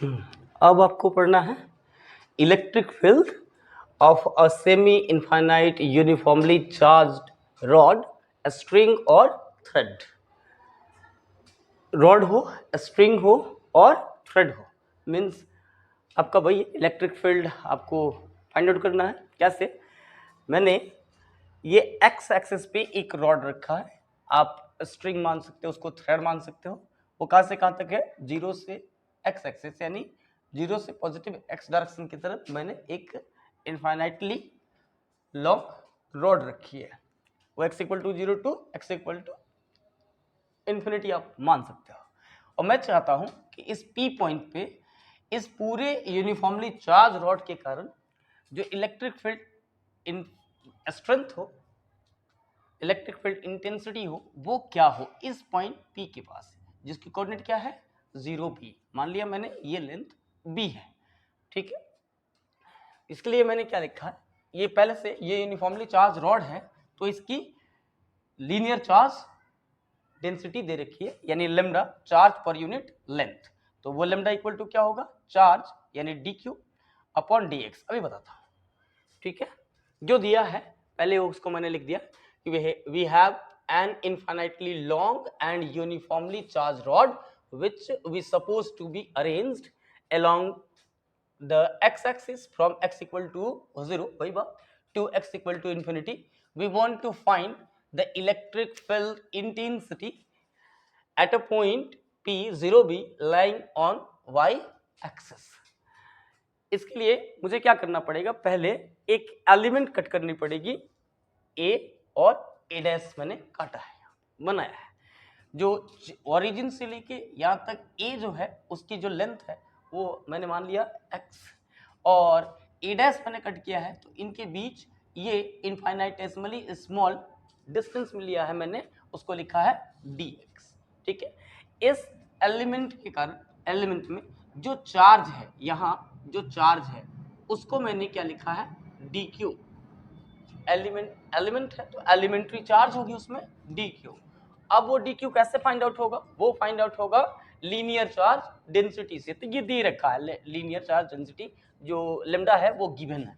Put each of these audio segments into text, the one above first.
अब आपको पढ़ना है electric field of a semi infinite uniformly charged rod, string और थ्रेड। रॉड हो, स्ट्रिंग हो और थ्रेड हो, मीन्स आपका भाई इलेक्ट्रिक फील्ड आपको फाइंड आउट करना है। कैसे? मैंने ये एक्स एक्सिस पे एक रॉड रखा है, आप स्ट्रिंग मान सकते हो, उसको थ्रेड मान सकते हो। वो कहाँ से कहाँ तक है? 0 से एक्स एक्सिस, यानी 0 से पॉजिटिव एक्स डायरेक्शन की तरफ मैंने एक इनफाइनाइटली लॉन्ग रॉड रखी है। वो x equal to 0 to x equal to infinity आप मान सकते हो। और मैं चाहता हूं कि इस P पॉइंट पे इस पूरे यूनिफॉर्मली चार्ज रॉड के कारण जो इलेक्ट्रिक फील्ड इन स्ट्रेंथ हो, इलेक्ट्रिक फील्ड इंटेंसिटी हो, वो क्या हो इस पॉइंट P के पास, जिसकी कोऑर्डिनेट क्या है? 0 B। मान लिया मैंने ये लेंथ B है, ठीक है। इसके लिए मैंने क्या लिखा है, ये पहले से ये यूनिफॉर्मली चार्ज रॉड है तो इसकी लीनियर चार्ज डेंसिटी दे रखी है, यानी lambda charge per unit length. तो वो लेमडा इक्वल टू क्या होगा? चार्ज यानी dq अपॉन dx। अभी बताता हूँ, ठीक है। जो दिया है पहले उसको मैंने लिख दिया कि we have an infinitely long and uniformly charge rod which we supposed to be arranged along the x-axis from x equal to 0 to x equal to infinity. We want to find the electric field intensity at a point P 0B lying on y-axis. इसके लिए मुझे क्या करना पड़ेगा? पहले एक element cut करनी पड़ेगी, a और a डैश मैंने काटा है, बनाया है। जो ओरिजिन से लेके यहाँ तक a जो है उसकी जो लेंथ है वो मैंने मान लिया x, और a डैश मैंने कट किया है, तो इनके बीच ये इनफाइनाइटेसिमली स्मॉल डिस्टेंस में लिया है मैंने, उसको लिखा है dx, ठीक है। इस एलिमेंट के कारण एलिमेंट में जो चार्ज है, यहाँ जो चार्ज है उसको मैंने क्या लिखा है? dq। एलिमेंट है तो एलिमेंट्री चार्ज होगी उसमें dq। अब वो dq कैसे फाइंड आउट होगा? वो फाइंड आउट होगा लीनियर चार्ज डेंसिटी से। तो ये दे रखा है लीनियर चार्ज डेंसिटी, जो लेमडा है वो गिवन है,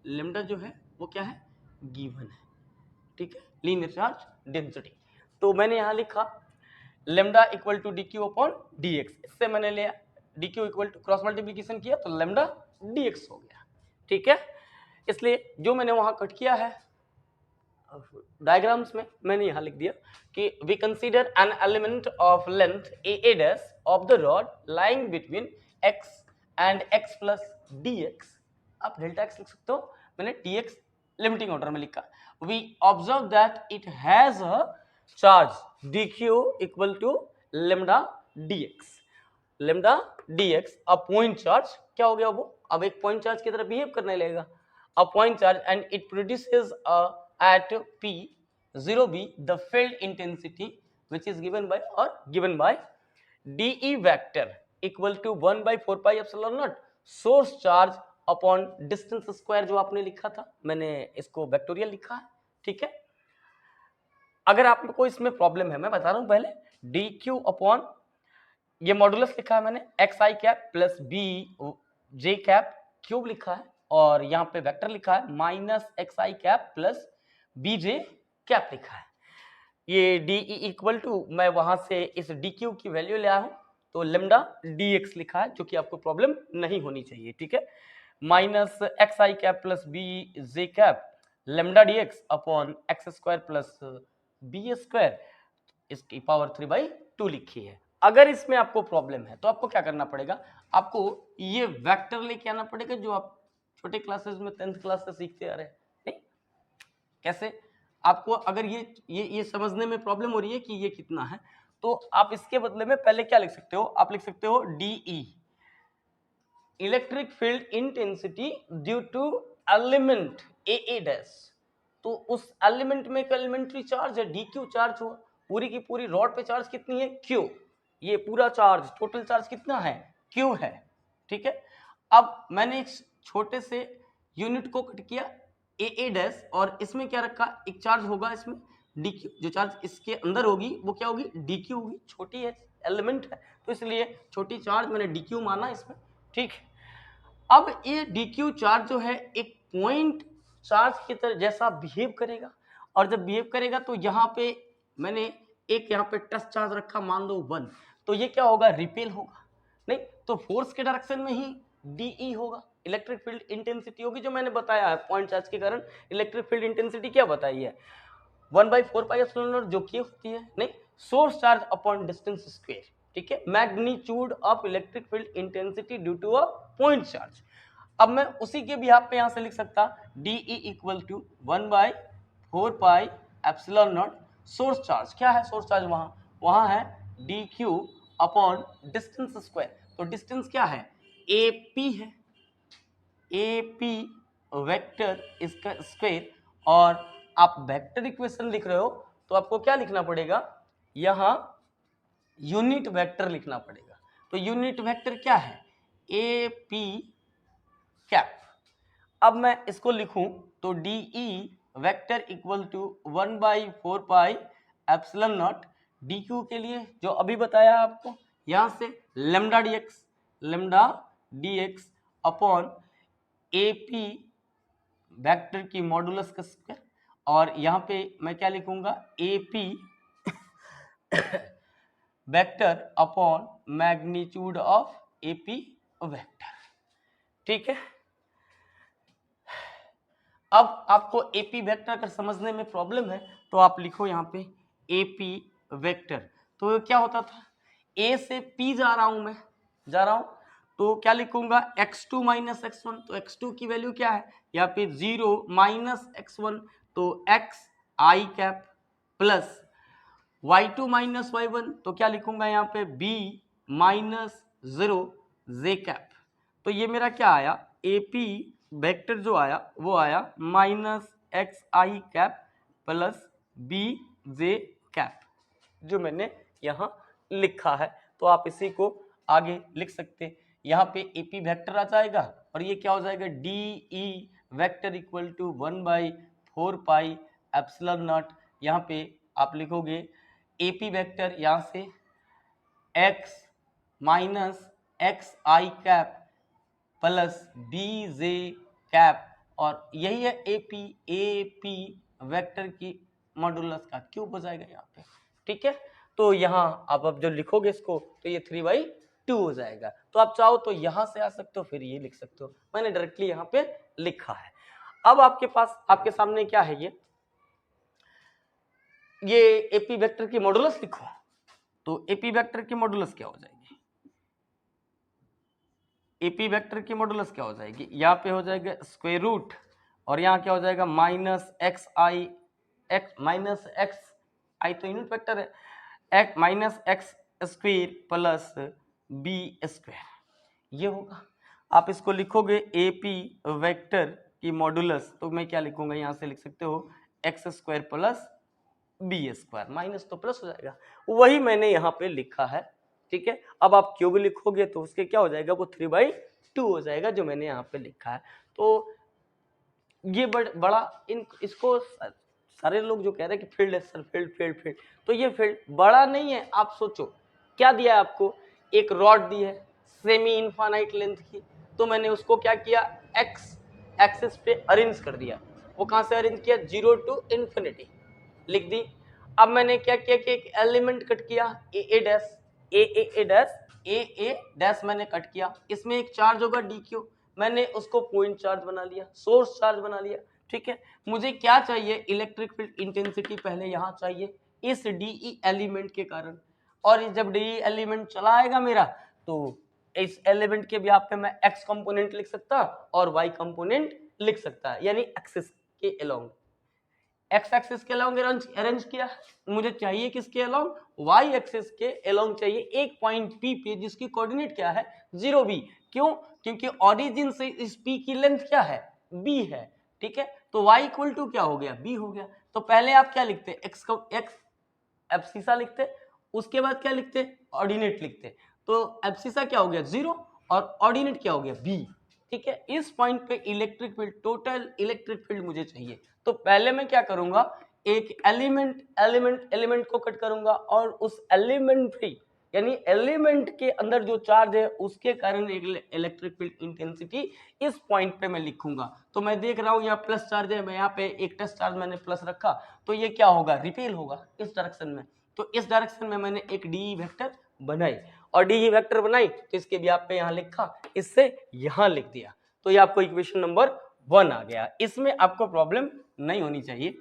लेमडा जो है वो क्या है? गिवन है, ठीक है, लीनियर चार्ज डेंसिटी। तो मैंने यहाँ लिखा lambda equal to dq upon dx। इससे मैंने लिया dq equal to cross multiplication किया तो लेमडा dx हो गया, ठीक है। इसलिए जो मैंने वहां कट किया है डायग्राम्स में, मैंने यहां लिख दिया कि we consider an element of length a dash of the rod lying between x and x plus dx। आप डेल्टा x लिख सकते हो, मैंने dx लिमिटिंग ऑर्डर में लिखा। We observe that it has a charge dq equal to lambda dx। Lambda dx a point charge क्या हो गया? वो अब एक पॉइंट चार्ज की तरह बिहेव करने लगेगा, अ point charge, and it produces at P 0B the field intensity which is given by dE vector equal to 1 by 4 pi epsilon naught source charge upon distance square। जो आपने लिखा था मैंने इसको वेक्टोरियल लिखा है, ठीक है। अगर आपको इसमें प्रॉब्लम है, मैं बता रहा हूं पहले, dq अपॉन ये मॉडुलस लिखा है मैंने x i cap plus b j cap cube लिखा है, और यहाँ पे वेक्टर लिखा है minus x i cap plus b j cap लिखा है। ये डी इक्वल टू मैं वहां से इस डी क्यू की वैल्यू ले आया हूं, तो लेमडा डी एक्स लिखा है, जो कि आपको प्रॉब्लम नहीं होनी चाहिए, ठीक है। Minus x i cap plus b j cap lambda d x upon x square plus b square, इसकी पावर 3/2 लिखी है। अगर इसमें आपको प्रॉब्लम है तो आपको क्या करना पड़ेगा? आपको ये वेक्टर लेके आना पड़ेगा जो आप छोटे क्लासेस में 10th क्लास से सीखते आ रहे हैं। नहीं? कैसे? आपको अगर ये समझने में प्रॉब्लम हो रही है कि ये कितना है, तो आप इसके बदले में पहले क्या लिख सकते हो? आप लिख सकते हो DE electric field intensity due to element A dash. तो उस एलिमेंट में एक एलिमेंट्री चार्ज है DQ चार्ज हुआ, पूरी की पूरी रॉड पे चार्ज कितनी है? Q। ये पूरा चार्ज टोटल चार्ज कितना है? Q है, ठीक है। अब मैंने इस छोटे से यूनिट को कट किया ए डैश, और इसमें क्या रखा? एक चार्ज होगा इसमें DQ, जो चार्ज इसके अंदर होगी वो क्या होगी? DQ होगी, छोटी है एलिमेंट है, तो इसलिए छोटी चार्ज मैंने dq माना इसमें, ठीक है। अब ये dq चार्ज जो है एक पॉइंट चार्ज की तरह जैसा बिहेव करेगा, और जब बिहेव करेगा तो यहाँ पे मैंने एक यहाँ पे टच चार्ज रखा, मान लो 1, तो ये क्या होगा, रिपेल होगा, नहीं तो फोर्स के डायरेक्शन में ही DE होगा, इलेक्ट्रिक फील्ड इंटेंसिटी होगी, जो मैंने बताया है पॉइंट चार्ज के कारण इलेक्ट्रिक फील्ड इंटेंसिटी क्या बताई है, 1/4πε0, जो कि होती है नहीं source charge upon distance square, ठीक है, magnitude of electric field intensity due to a point charge. अब मैं उसी के बिहाफ पे यहां से लिख सकता DE equal to 1/4πε0 source charge, क्या है सोर्स चार्ज, वहां है DQ अपॉन डिस्टेंस स्क्वायर, तो डिस्टेंस क्या है, AP है, AP वेक्टर इसका स्क्वायर, और आप वेक्टर इक्वेशन लिख रहे हो तो आपको क्या लिखना पड़ेगा, यहां यूनिट वेक्टर लिखना पड़ेगा, तो यूनिट वेक्टर क्या है, AP कैप। अब मैं इसको लिखूं तो DE vector equal to 1/4πε0 DQ के लिए जो अभी बताया आपको, यहां से lambda dx upon AP vector की मॉडुलस का स्क्वायर, और यहाँ पे मैं क्या लिखूंगा, AP vector upon magnitude of AP vector, ठीक है। अब आपको AP वेक्टर अगर समझने में प्रॉब्लम है तो आप लिखो यहाँ पे AP वेक्टर, तो क्या होता था, A से P जा रहा हूं तो क्या लिखूंगा, x2 माइनस x1, तो x2 की वैल्यू क्या है, यहाँ पे 0 माइनस x1, तो x I cap plus y2 minus y1, तो क्या लिखूंगा यहाँ पे b माइनस 0 j कैप, तो ये मेरा क्या आया, AP वेक्टर जो आया वो आया minus x i cap plus b j cap, जो मैंने यहाँ लिखा है, तो आप इसी को आगे लिख सकते हैं। यहाँ पे AP वेक्टर आ जाएगा और ये क्या हो जाएगा, DE वेक्टर इक्वल टू 1/4πε0। यहाँ पे आप लिखोगे AP वेक्टर यहाँ से x minus x i cap plus b j cap, और यही है AP वेक्टर की मॉडुलस का क्यूब हो जाएगा यहाँ पे, ठीक है। तो यहाँ आप अब जो लिखोगे इसको तो ये 3/2 हो जाएगा, तो आप चाहो तो यहाँ से आ सकते हो, फिर ये लिख सकते हो, मैंने डायरेक्टली यहाँ पे लिखा है। अब आपके पास आपके सामने क्या है, ये AP वेक्टर की मॉडुलस लिखो, तो AP वेक्टर की मॉडुलस क्या हो जाएगी, AP वेक्टर की मॉडुलस क्या हो जाएगी, यहाँ पे हो जाएगा स्क्वायर रूट, और यहाँ क्या हो जाएगा माइनस एक्स आई तो यूनिट वेक्टर है, x minus x square plus b square, ये होगा। आप इसको लिखोगे AP वेक्टर की मॉडुलस, तो मैं क्या लिखूंगा, यहाँ से लिख सकते हो x square plus b square, minus तो प्लस हो जाएगा, वही मैंने यहाँ पे लिखा है, ठीक है। अब आप क्यूब लिखोगे तो उसके क्या हो जाएगा, वो 3/2 हो जाएगा, जो मैंने यहाँ पे लिखा है। तो ये बड़ा इसको सारे लोग जो कह रहे हैं कि फील्ड है सर, फील्ड, तो ये फील्ड बड़ा नहीं है। आप सोचो क्या दिया है आपको, एक रॉड दी है सेमी इनफाइनाइट लेंथ की, तो मैंने उसको क्या किया, एक्स एक्सिस पे अरेंज कर दिया। वो कहाँ से अरेंज किया, 0 to इन्फिनिटी लिख दी। अब मैंने क्या किया कि एक एलिमेंट कट किया, ए डैश मैंने कट किया, इसमें एक चार्ज होगा DQ, मैंने उसको पॉइंट चार्ज बना लिया, सोर्स चार्ज बना लिया, ठीक है। मुझे क्या चाहिए, इलेक्ट्रिक फील्ड इंटेंसिटी पहले यहाँ चाहिए इस DE एलिमेंट के कारण, और जब DE एलिमेंट चला आएगा मेरा, तो इस एलिमेंट के भी आप पे मैं x कंपोनेंट लिख सकता और y कंपोनेंट लिख सकता, यानी एक्सिस के अलोंग, एक्स एक्सिस के अलोंग अरेंज किया, मुझे चाहिए किसके अलोंग, वाई एक्सिस के अलोंग चाहिए एक पॉइंट P पे जिसकी कोऑर्डिनेट क्या है 0b, क्यों, क्योंकि ओरिजिन से इस P की लेंथ क्या है, b है, ठीक है। तो y इक्वल टू क्या हो गया, b हो गया। तो पहले आप क्या लिखते, x को x एब्सिसा लिखते, उसके बाद क्या लिखते, ऑर्डिनेट लिखते, तो एब्सिसा क्या हो गया 0 और ऑर्डिनेट क्या हो गया b, ठीक है। इस पॉइंट पे electric field, total electric field मुझे चाहिए, तो पहले मैं क्या करूंगा, एक एलिमेंट को कट करूंगा और उस एलिमेंट यानी एलिमेंट के अंदर जो चार्ज है उसके कारण इलेक्ट्रिक फील्ड इंटेंसिटी इस पॉइंट पे मैं लिखूंगा। तो मैं देख रहा हूं यहाँ प्लस चार्ज है, मैं यहाँ पे एक टेस्ट चार्ज मैंने प्लस रखा, तो ये क्या होगा, रिपेल होगा इस डायरेक्शन में। तो इस डायरेक्शन में मैंने एक डी वेक्टर बनाई, और डी वेक्टर बनाई तो इसके भी आप पे यहाँ लिखा, इससे यहाँ लिख दिया, तो ये आपको इक्वेशन नंबर 1 आ गया। इसमें आपको प्रॉब्लम नहीं होनी चाहिए,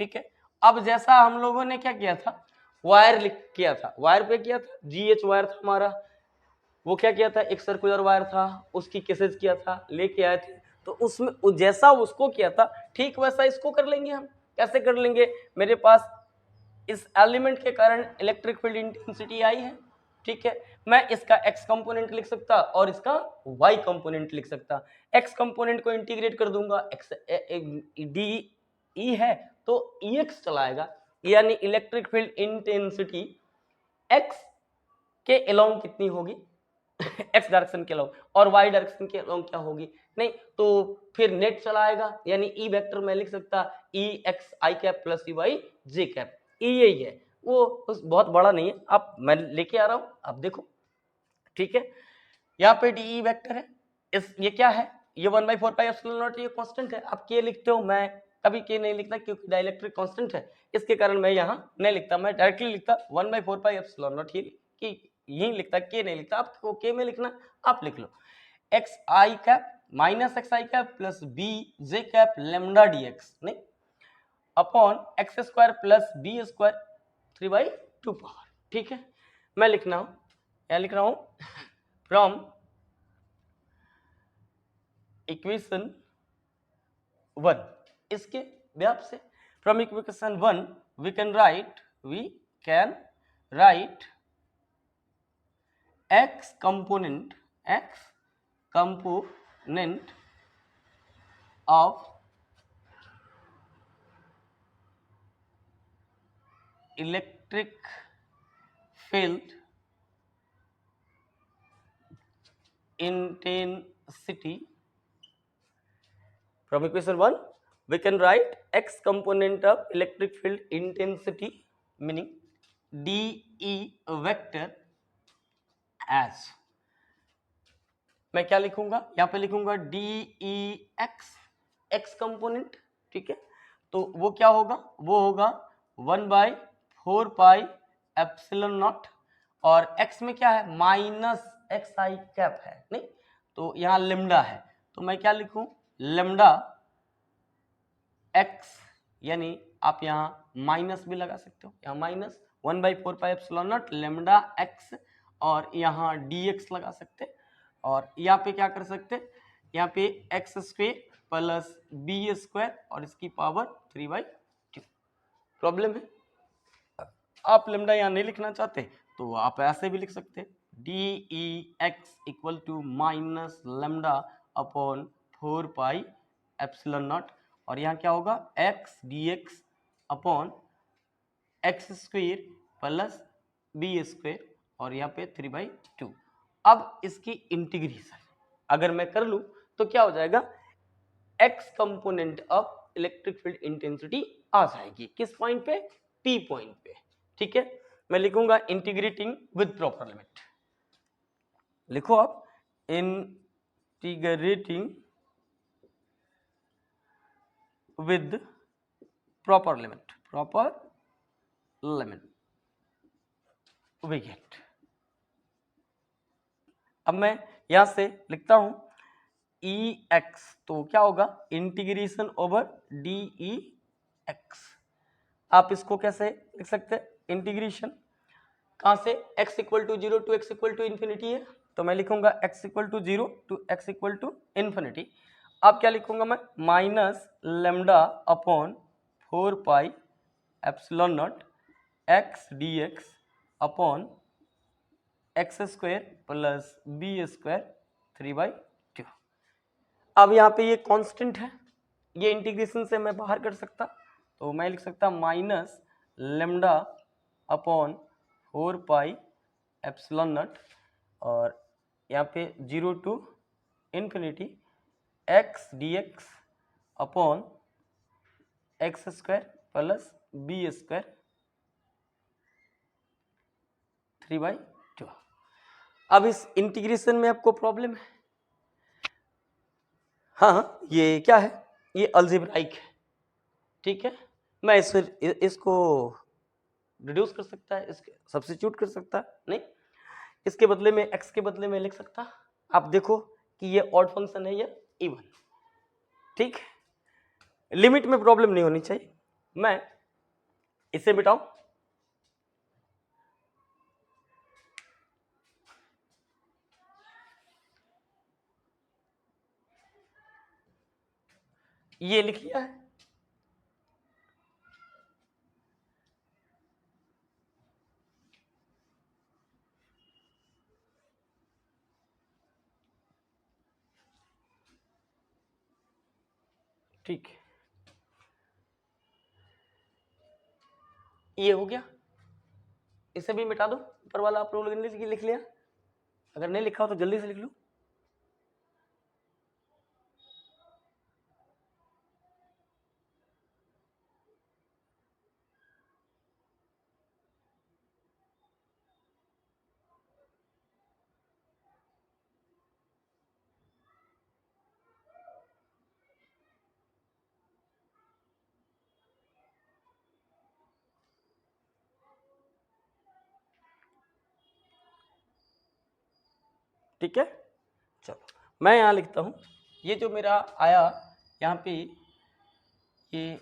ठीक है। अब जैसा हम लोगों ने क्या किया था, वायर किया था, वायर पे किया था, GH वायर था हमारा, वो क्या किया था, एक सर्कुलर वायर था, उसकी केसेज किया था, लेके आए थे, तो उसमें जैसा उसको किया था ठीक वैसा इसको कर लेंगे हम। कैसे कर लेंगे, मेरे पास इस एलिमेंट के कारण इलेक्ट्रिक फील्ड इंटेंसिटी आई है, ठीक है, मैं इसका x कंपोनेंट लिख सकता और इसका y कंपोनेंट लिख सकता। x कंपोनेंट को इंटीग्रेट कर दूंगा, x डी ई है तो ex चलाएगा, यानी इलेक्ट्रिक फील्ड इंटेंसिटी x के अलोंग कितनी होगी x डायरेक्शन के अलोंग, और y डायरेक्शन के अलोंग क्या होगी, नहीं तो फिर नेट चलाएगा, यानी ई वेक्टर मैं लिख सकता ई x i cap plus E Y J cap, यही है वो, बहुत बड़ा नहीं है, आप मैं लेके आ रहा हूं, आप देखो, ठीक है। यहाँ पे डी वेक्टर है, इस ये क्या है, ये 1/4πε0, ये कांस्टेंट है, आप के लिखते हो, मैं कभी के नहीं लिखता क्योंकि डाइलेक्ट्रिक कांस्टेंट है, इसके कारण मैं यहाँ नहीं लिखता, मैं डायरेक्टली लिखता 1/4πε0, ये यही लिखता, के नहीं लिखता, आपको के में लिखना आप लिख लो, x i cap minus x i cap plus b j cap lambda d x, नहीं upon x square plus b square 3/2 power, ठीक है। मैं लिखना हूं, क्या लिख रहा हूं, फ्रॉम इक्वेशन 1, इसके व्याप से, from equation 1 we can write x component of electric field intensity. From equation 1 we can write x component of electric field intensity meaning dE vector as, मैं क्या लिखूंगा, यहाँ पे लिखूंगा डी ई एक्स कंपोनेंट, ठीक है, तो वो क्या होगा, वो होगा 1/4πε0, और x में क्या है, माइनस एक्स आई कैप है, नहीं तो यहाँ लेमडा है, तो मैं क्या लिखूं, लेमडा x, यानी आप यहाँ माइनस भी लगा सकते हो, यहाँ माइनस 1/4πε0 लेमडा x, और यहाँ dx लगा सकते, और यहाँ पे क्या कर सकते, यहाँ पे x square plus b square और इसकी पावर 3/2। प्रॉब्लम है, आप लेमडा यहाँ नहीं लिखना चाहते तो आप ऐसे भी लिख सकते, d E x equal to minus lambda upon 4πε0, और यहाँ क्या होगा, x d x upon x square plus b square और यहाँ पे 3/2। अब इसकी इंटीग्रेशन अगर मैं कर लूं तो क्या हो जाएगा, x component of electric field intensity आ जाएगी, किस पॉइंट पे, P पॉइंट पे, ठीक है। मैं लिखूंगा इंटीग्रेटिंग विद प्रॉपर लिमिट, लिखो आप integrating with proper limit we get. अब मैं यहां से लिखता हूं ई एक्स, तो क्या होगा, integration over D E x, आप इसको कैसे लिख सकते हैं, इंटीग्रेशन कहां से, x equal to 0 to x equal to infinity है, तो मैं लिखूंगा x equal to 0 to x equal to infinity. अब क्या लिखूंगा मैं, minus lambda upon 4πε0 x dx upon x square plus b square 3/2। अब यहाँ पे ये कांस्टेंट है, ये इंटीग्रेशन से मैं बाहर कर सकता, तो मैं लिख सकता माइनस लेमडा अपॉन 4πε0 और यहाँ पे 0 to infinity x d x upon x square plus b square 3/2। अब इस इंटीग्रेशन में आपको प्रॉब्लम है? हाँ, ये क्या है, ये अलजेब्राइक है, ठीक है। मैं इसको रिड्यूस कर सकता है, इसके सब्स्टिट्यूट कर सकता है नहीं, इसके बदले में x के बदले में लिख सकता। आप देखो कि ये ऑड फंक्शन है या इवन, ठीक। लिमिट में प्रॉब्लम नहीं होनी चाहिए। मैं इसे मिटाऊं, ये लिख लिया है, ठीक है, ये हो गया। इसे भी मिटा दो, ऊपर वाला आप लोग ने लिख लिया, अगर नहीं लिखा हो तो जल्दी से लिख लो। ठीक है, चलो मैं यहाँ लिखता हूँ, ये जो मेरा आया यहाँ पे, ये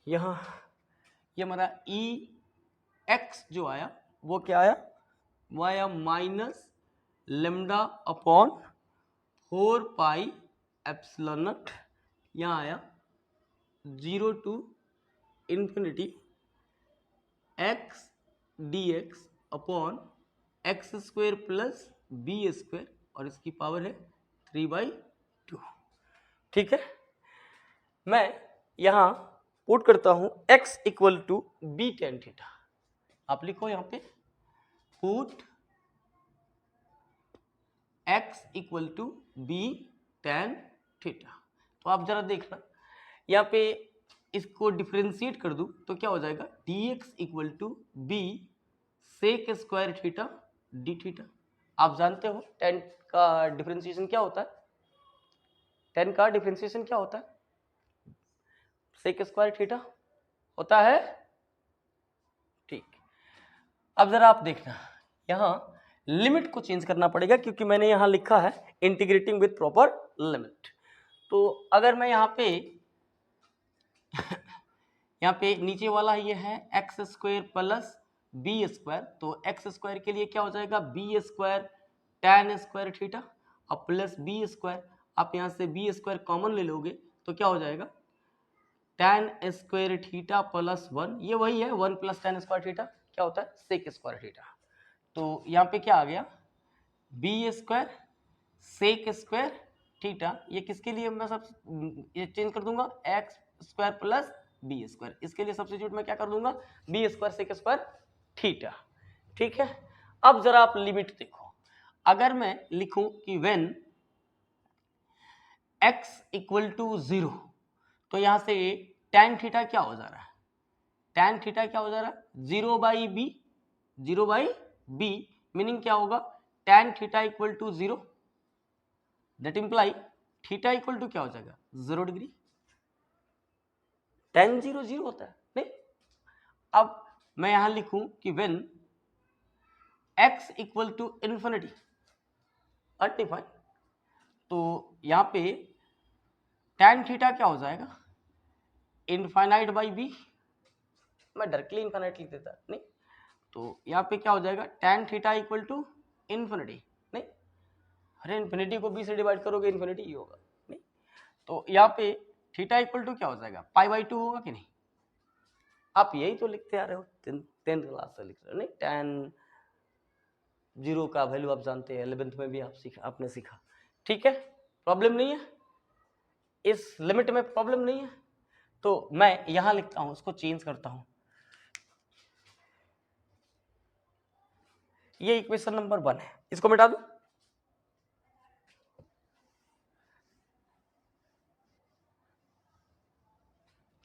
यहाँ ये हमारा ई एक्स जो आया वो क्या आया, वो आया minus lambda upon 4 pi epsilon naught, यहाँ आया 0 to infinity x d x upon x square plus b square, और इसकी पावर है 3/2, ठीक है। मैं यहाँ पुट करता हूँ x equal to b tan theta, आप लिखो यहाँ पे put x equal to b tan theta. तो आप जरा देखना यहाँ पे, इसको डिफ्रेंशिएट कर दूं तो क्या हो जाएगा, dx equal to b sec square theta d theta. आप जानते हो टेन का डिफ्रेंशिएशन क्या होता है, टेन का डिफ्रेंशिएशन क्या होता है, सेक स्क्वायर थीटा होता है, ठीक। अब जरा आप देखना, यहाँ लिमिट को चेंज करना पड़ेगा क्योंकि मैंने यहाँ लिखा है इंटीग्रेटिंग विद प्रॉपर लिमिट। तो अगर मैं यहाँ पे यहाँ पे नीचे वाला ये है x square plus b square, तो एक्स स्क्वायर के लिए क्या हो जाएगा, b square tan square theta और प्लस बी स्क्वायर, आप यहाँ से बी स्क्वायर कॉमन ले लोगे तो क्या हो जाएगा, टेन स्क्वायर थीटा प्लस 1, ये वही है 1 प्लस टेन स्क्वायर थीटा क्या होता है, सेक स्क्वायर थीटा। तो यहाँ पे क्या आ गया, b square sec square theta, ये किसके लिए मैं सब ये चेंज कर दूंगा, x square plus b square, इसके लिए सब्स्टिट्यूट मैं क्या कर दूंगा, b square sec square theta, ठीक है। अब जरा आप लिमिट देखो, अगर मैं लिखूं कि व्हेन x इक्वल टू 0, तो यहां से tan थीटा क्या हो जा रहा है, tan थीटा क्या हो जा रहा है, 0/b, 0/b मीनिंग क्या होगा, tan theta equal to 0, that imply theta equal to क्या हो जाएगा, 0 डिग्री। tan 0 0 होता है नहीं। अब मैं यहां लिखूं कि when x equal to infinity undefined, तो यहां पे tan थीटा क्या हो जाएगा, इनफाइनाइट बाई बी, मैं डायरेक्टली इनफाइनाइट लिख देता नहीं, तो यहाँ पे क्या हो जाएगा, tan theta equal to infinity नहीं, अरे इन्फिनिटी को बी से डिवाइड करोगे इन्फिनिटी ही होगा नहीं, तो यहाँ पे थीटा इक्वल टू क्या हो जाएगा, पाई/2 होगा कि नहीं, आप यही तो लिखते आ रहे हो, टेंथ क्लास से लिख रहे हो नहीं, tan 0 का वैल्यू आप जानते हैं, 11th में भी आपने सीखा, ठीक है, प्रॉब्लम नहीं है, इस लिमिट में प्रॉब्लम नहीं है। तो मैं यहां लिखता हूं, उसको चेंज करता हूं, ये इक्वेशन नंबर 1 है, इसको मिटा दो,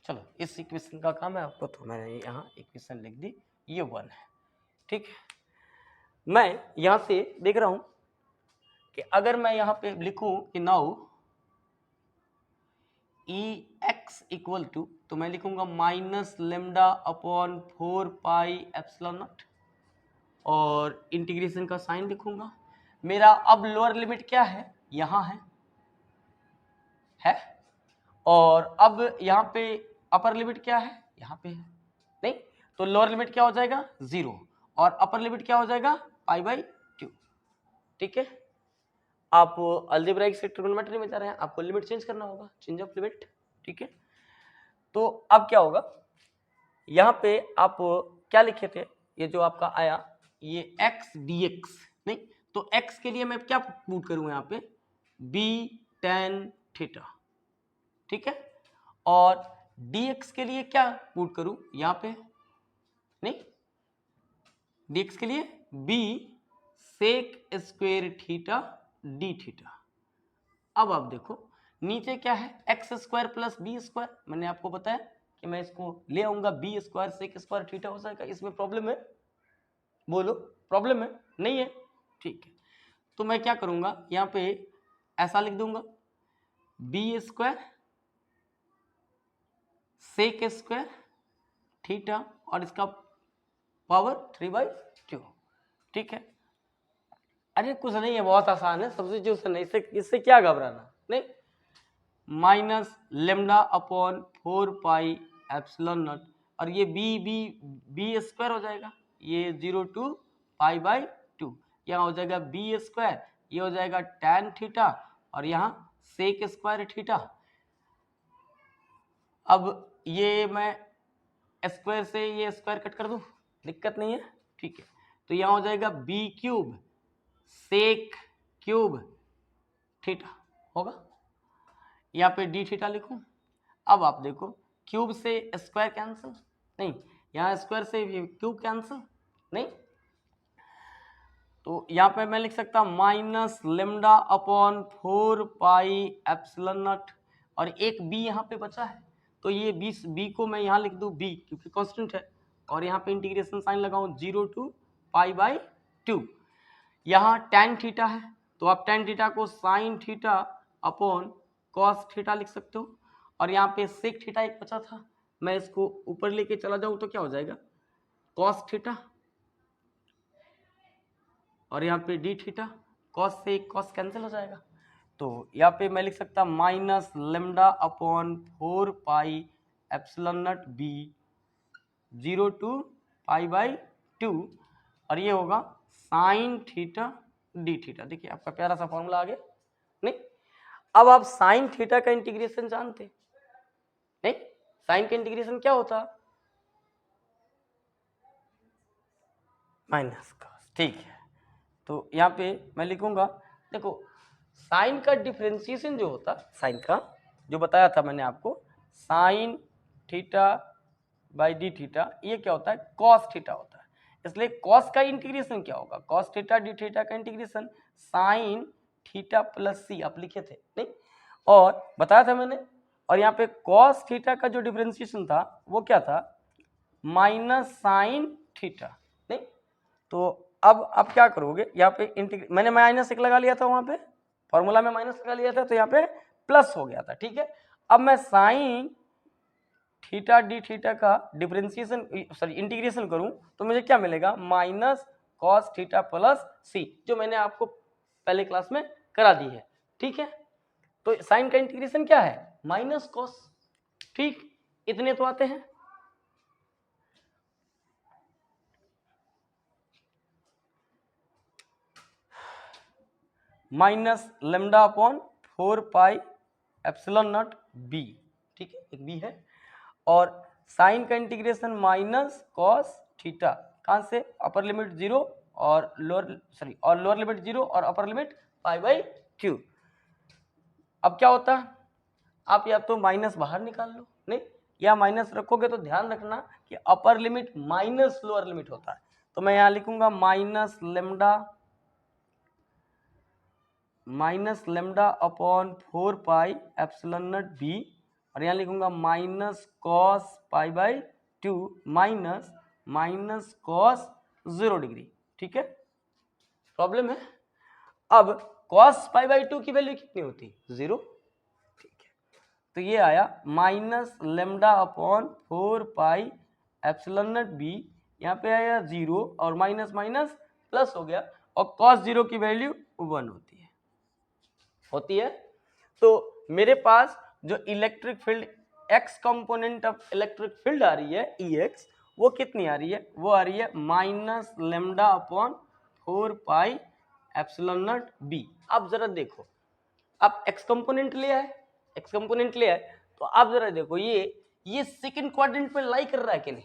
चलो इस इक्वेशन का काम है आपको, तो मैंने यहाँ इक्वेशन लिख दी, ये 1 है, ठीक है। मैं यहाँ से देख रहा हूं कि अगर मैं यहाँ पे लिखूं कि now E x equal to, तो मैं लिखूंगा minus lambda upon 4 pi epsilon naught, और इंटीग्रेशन का साइन लिखूंगा। मेरा अब लोअर लिमिट क्या है, यहाँ है, और अब यहाँ पे अपर लिमिट क्या है, यहाँ पे है, नहीं तो लोअर लिमिट क्या हो जाएगा 0, और अपर लिमिट क्या हो जाएगा π/2, ठीक है। आप अलजेब्राइक से ट्रिग्नोमेट्री में जा रहे हैं, आपको लिमिट चेंज करना होगा, चेंज ऑफ लिमिट, ठीक है। तो अब क्या होगा, यहाँ पे आप क्या लिखे थे, ये जो आपका आया ये x dx, नहीं तो x के लिए मैं क्या पुट करूँ यहाँ पे b tan थीटा, ठीक है, और dx के लिए क्या पुट करूँ यहाँ पे, नहीं dx के लिए b sec square theta d theta. अब आप देखो नीचे क्या है x square plus b square, मैंने आपको बताया कि मैं इसको ले आऊंगा b square sec square theta हो जाएगा। इसमें प्रॉब्लम है, बोलो प्रॉब्लम है, नहीं है, ठीक है। तो मैं क्या करूंगा यहाँ पे ऐसा लिख दूंगा b square sec square theta और इसका पावर 3/2, ठीक है। अरे कुछ नहीं है, बहुत आसान है, सब्स्टिट्यूशन है, इससे क्या घबराना, नहीं minus lambda upon 4 pi epsilon naught, और ये बी स्क्वायर हो जाएगा, ये 0 to π/2, यहाँ हो जाएगा बी स्क्वायर, ये हो जाएगा tan थीटा, और यहाँ सेक स्क्वायर थीटा। अब ये मैं स्क्वायर से ये स्क्वायर कट कर दूं, दिक्कत नहीं है, ठीक है। तो यहाँ हो जाएगा b cube sec cube theta होगा, यहाँ पे डी थीटा लिखूं। अब आप देखो क्यूब से स्क्वायर कैंसिल, नहीं यहाँ स्क्वायर से क्यूब कैंसिल, नहीं तो यहाँ पे मैं लिख सकता minus lambda upon 4 pi epsilon naught, और एक b यहाँ पे बचा है, तो ये b को मैं यहाँ लिख दूँ b क्योंकि कांस्टेंट है, और यहाँ पे इंटीग्रेशन साइन लगाऊं 0 to π/2। यहाँ tan थीटा है, तो आप tan थीटा को sine theta upon cos theta लिख सकते हो, और यहाँ पे सेक थीटा एक बचा था, मैं इसको ऊपर लेके चला जाऊं तो क्या हो जाएगा कॉस थीटा, और यहाँ पे डी थीटा, कॉस से कॉस कैंसिल हो जाएगा, तो यहाँ पे मैं लिख सकता minus lambda upon 4 pi epsilon naught B 0 to π/2, और ये होगा साइन थीटा डी थीटा। देखिए आपका प्यारा सा फॉर्मूला आ गया, नहीं अब आप साइन थीटा का इंटीग्रेशन जानते, नहीं साइन का इंटीग्रेशन क्या होता माइनस कॉस, ठीक है। तो यहाँ पे मैं लिखूंगा, देखो साइन का डिफरेंशिएशन जो होता, साइन का जो बताया था मैंने आपको sine theta by D theta, ये क्या होता है कॉस थीटा होता है, इसलिए कॉस का इंटीग्रेशन क्या होगा कॉस थीटा डी थीटा का इंटीग्रेशन साइन थीटा प्लस सी आप लिखे थे, नहीं और बताया था मैंने, और यहाँ पे कॉस थीटा का जो डिफरेंशिएशन था वो क्या था माइनस साइन थीटा, नहीं तो अब आप क्या करोगे यहाँ पे मैंने माइनस एक लगा लिया था, वहां पे फॉर्मूला में माइनस लगा लिया था, तो यहाँ पे प्लस हो गया था, ठीक है। अब मैं साइन थीटा डी थीटा का डिफरेंशिएशन सॉरी इंटीग्रेशन करूं तो मुझे क्या मिलेगा माइनस कॉस थीटा प्लस सी, जो मैंने आपको पहले क्लास में करा दी है, ठीक है। तो साइन का इंटीग्रेशन क्या है माइनस कॉस, ठीक इतने तो आते हैं। Minus lambda upon 4 pi epsilon naught B, ठीक है एक बी है, और साइन का इंटीग्रेशन माइनस कॉस थीटा, कहाँ से अपर लिमिट 0 और लोअर लिमिट 0 और अपर लिमिट π/2। अब क्या होता है आप या तो माइनस बाहर निकाल लो, नहीं या माइनस रखोगे तो ध्यान रखना कि upper limit minus lower limit होता है, तो मैं यहाँ लिखूंगा minus lambda minus lambda upon 4 pi epsilon naught B, और यहाँ लिखूंगा minus cos pi by 2 minus cos 0 degree. ठीक है, प्रॉब्लम है। अब कॉस पाई बाई 2 की वैल्यू कितनी होती है? 0। ठीक है, तो ये आया minus lambda upon 4 pi epsilon naught B, यहाँ पे आया 0 और माइनस माइनस प्लस हो गया, और कॉस 0 की वैल्यू 1 होती है। तो मेरे पास जो electric field x component of electric field आ रही है ई एक्स, वो कितनी आ रही है? वो आ रही है minus lambda upon 4 pi epsilon naught B. आप जरा देखो, आप एक्स कंपोनेंट ले आए, तो आप जरा देखो ये सेकंड क्वाड्रेंट में लाई कर रहा है कि नहीं?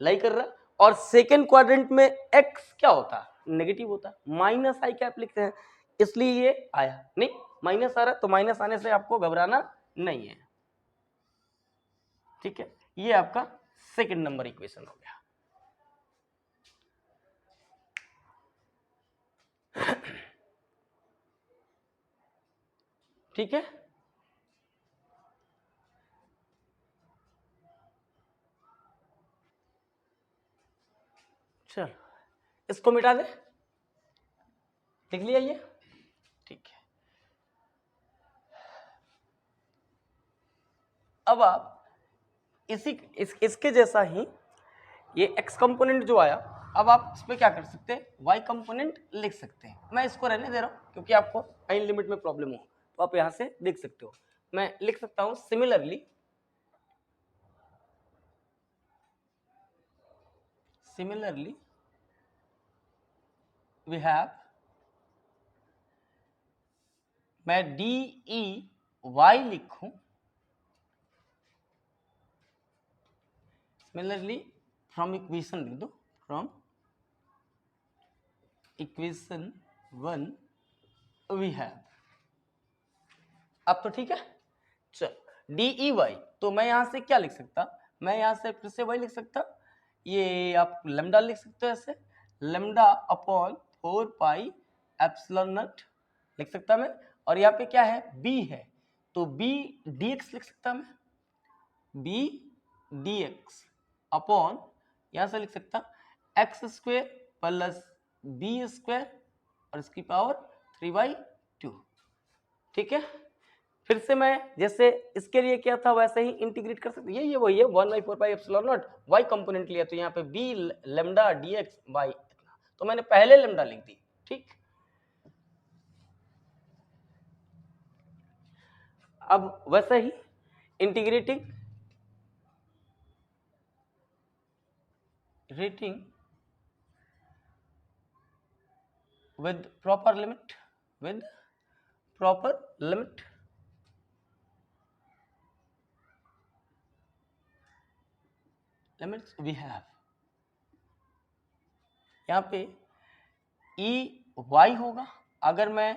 लाई कर रहा है। और सेकंड क्वाड्रेंट में एक्स क्या होता है? नेगेटिव होता है, माइनस आई कैप लिखते हैं, इसलिए ये आया नहीं, माइनस आ रहा है, तो माइनस आने से आपको घबराना नहीं है। ठीक है, ये आपका सेकंड नंबर इक्वेशन हो गया। ठीक है, चलो इसको मिटा दे, लिख लिया ये। ठीक है, अब आप इसके जैसा ही ये एक्स कंपोनेंट जो आया, अब आप इस पे क्या कर सकते हैं? वाई कंपोनेंट लिख सकते हैं। मैं इसको रहने दे रहा हूं क्योंकि आपको टाइम लिमिट में प्रॉब्लम हो, तो आप यहां से देख सकते हो। मैं लिख सकता हूं सिमिलरली वी हैव, मैं डी ई वाई लिखूं, सिमिलरली फ्रॉम इक्वेशन लिख दो, फ्रॉम इक्वेशन 1 वी हैव। अब तो ठीक है, चल डी ई वाई, तो मैं यहां से क्या लिख सकता? मैं यहां से फिर से वाई लिख सकता, ये आप लेमडा लिख सकते हो ऐसे, lambda upon 4 pi epsilon not लिख सकता मैं, और यहाँ पे क्या है? बी है, तो बी डी एक्स लिख सकता मैं, बी डी एक्स अपॉन, यहां से लिख सकता x square plus b square और इसकी पावर 3/2। ठीक है, फिर से मैं जैसे इसके लिए क्या था वैसे ही इंटीग्रेट कर सकते, ये वही है 1/4 pi epsilon naught, y component लिया तो यहाँ पे b lambda d x by, तो मैंने पहले लेमडा लिख दी। ठीक, अब वैसे ही integrating with proper limit, limits we have, यहाँ पे ई वाई होगा, अगर मैं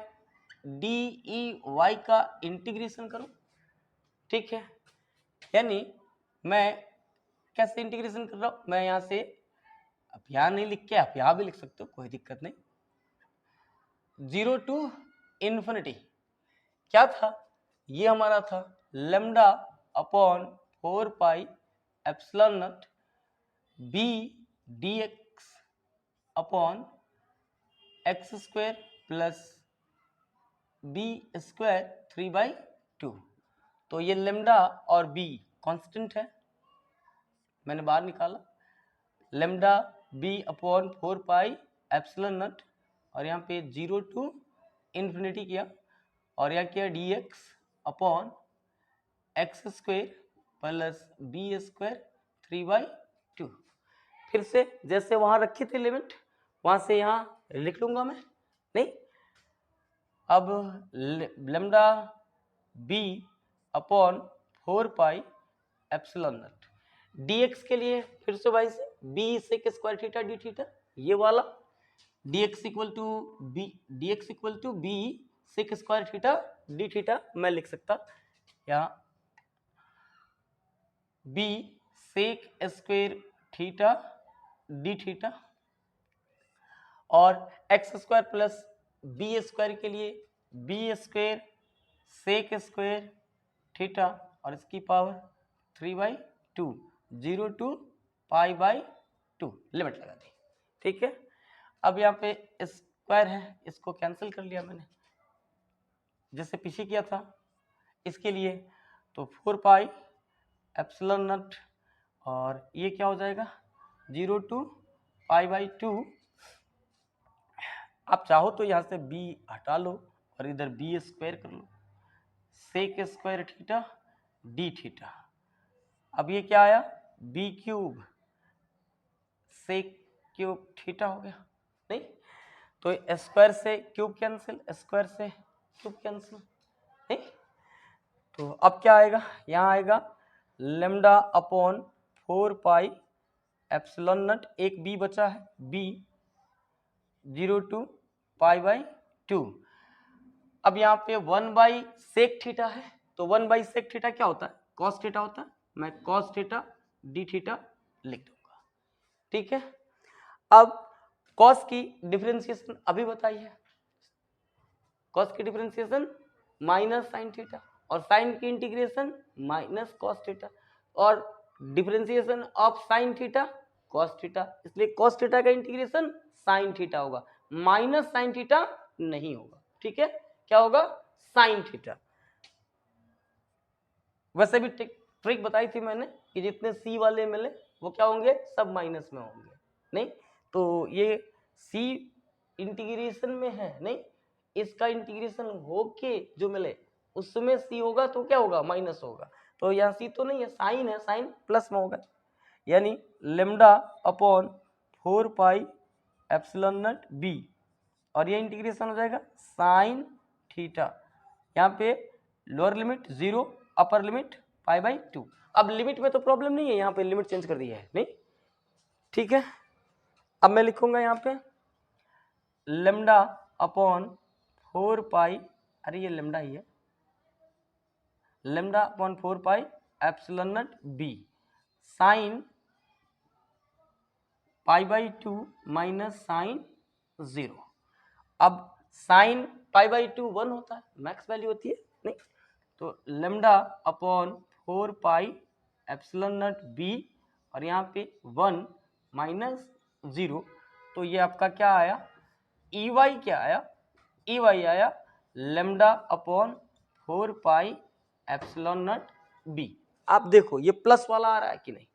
डी ई वाई का इंटीग्रेशन करूं, ठीक है, यानी मैं कैसे इंटीग्रेशन कर रहा हूं? मैं यहां से, अब यहां नहीं लिख के आप यहां भी लिख सकते हो, कोई दिक्कत नहीं। 0 टू इन्फिनिटी क्या था? ये हमारा था lambda upon 4 pi epsilon naught b d x upon x square plus b square 3/2। तो ये लेमडा और बी कांस्टेंट है, मैंने बाहर निकाला, lambda b upon 4 pi epsilon naught, और यहाँ पे 0 टू इन्फिनिटी किया, और यहाँ किया d x upon x square plus b square 3/2। फिर से जैसे वहां रखी थी लिमिट, वहां से यहाँ लिख लूंगा मैं, नहीं, अब lambda b upon 4 pi epsilon naught dx के लिए फिर से वाई से b sec square theta d theta, ये वाला dx equal to b sec square theta d theta मैं लिख सकता, यहाँ b sec square theta d theta, और x square plus b square के लिए b square sec square theta और इसकी पावर 3/2 0 to π/2 लिमिट लगा दी। ठीक है, अब यहाँ पे स्क्वायर है, इसको कैंसिल कर लिया मैंने जैसे पीछे किया था इसके लिए, तो 4 एप्सिलॉन नॉट और ये क्या हो जाएगा 0 to π/2। आप चाहो तो यहाँ से b हटा लो और इधर b स्क्वायर कर लो, sec square theta d theta. अब ये क्या आया b cube sec cube theta हो गया, नहीं तो स्क्वायर से क्यूब कैंसिल, स्क्वायर से क्यूब कैंसिल, नहीं तो अब क्या आएगा, यहाँ आएगा लेमडा अपॉन 4 एप्सिलॉन नॉट, एक b बचा है b 0 to π/2। अब यहाँ पे 1/सेक थीटा है, तो 1/सेक थीटा क्या होता है कॉस थीटा होता है, मैं कॉस थीटा डी थीटा लिख दूंगा। ठीक है, अब कॉस की डिफरेंशिएशन अभी बताइए, कॉस की डिफरेंशिएशन माइनस साइन थीटा और साइन की इंटीग्रेशन माइनस कॉस थीटा और differentiation of sine theta cos theta, इसलिए कॉस थीटा का इंटीग्रेशन साइन थीटा होगा, माइनस साइन थीटा नहीं होगा। ठीक है, क्या होगा साइन थीटा। वैसे भी ट्रिक बताई थी मैंने कि जितने सी वाले मिले वो क्या होंगे सब माइनस में होंगे, नहीं तो ये सी इंटीग्रेशन में है, नहीं इसका इंटीग्रेशन होके जो मिले उसमें सी होगा तो क्या होगा माइनस होगा, तो यहाँ सी तो नहीं है, साइन प्लस में होगा, यानी lambda upon 4 epsilon naught B और ये इंटीग्रेशन हो जाएगा साइन थीटा, यहाँ पे लोअर लिमिट 0 अपर लिमिट π/2। अब लिमिट में तो प्रॉब्लम नहीं है, यहाँ पे लिमिट चेंज कर दी है, नहीं ठीक है। अब मैं लिखूंगा यहाँ पे लेमडा अपॉन 4 अरे ये लेमडा ही है, lambda upon 4 epsilon naught b sine π/2 minus sine 0। अब साइन π/2 1 होता है, मैक्स वैल्यू होती है, नहीं तो lambda upon 4 epsilon naught B और यहाँ पे 1 माइनस 0, तो ये आपका क्या आया ई वाई, क्या आया ई वाई आया lambda upon 4 epsilon naught B. आप देखो ये प्लस वाला आ रहा है कि नहीं,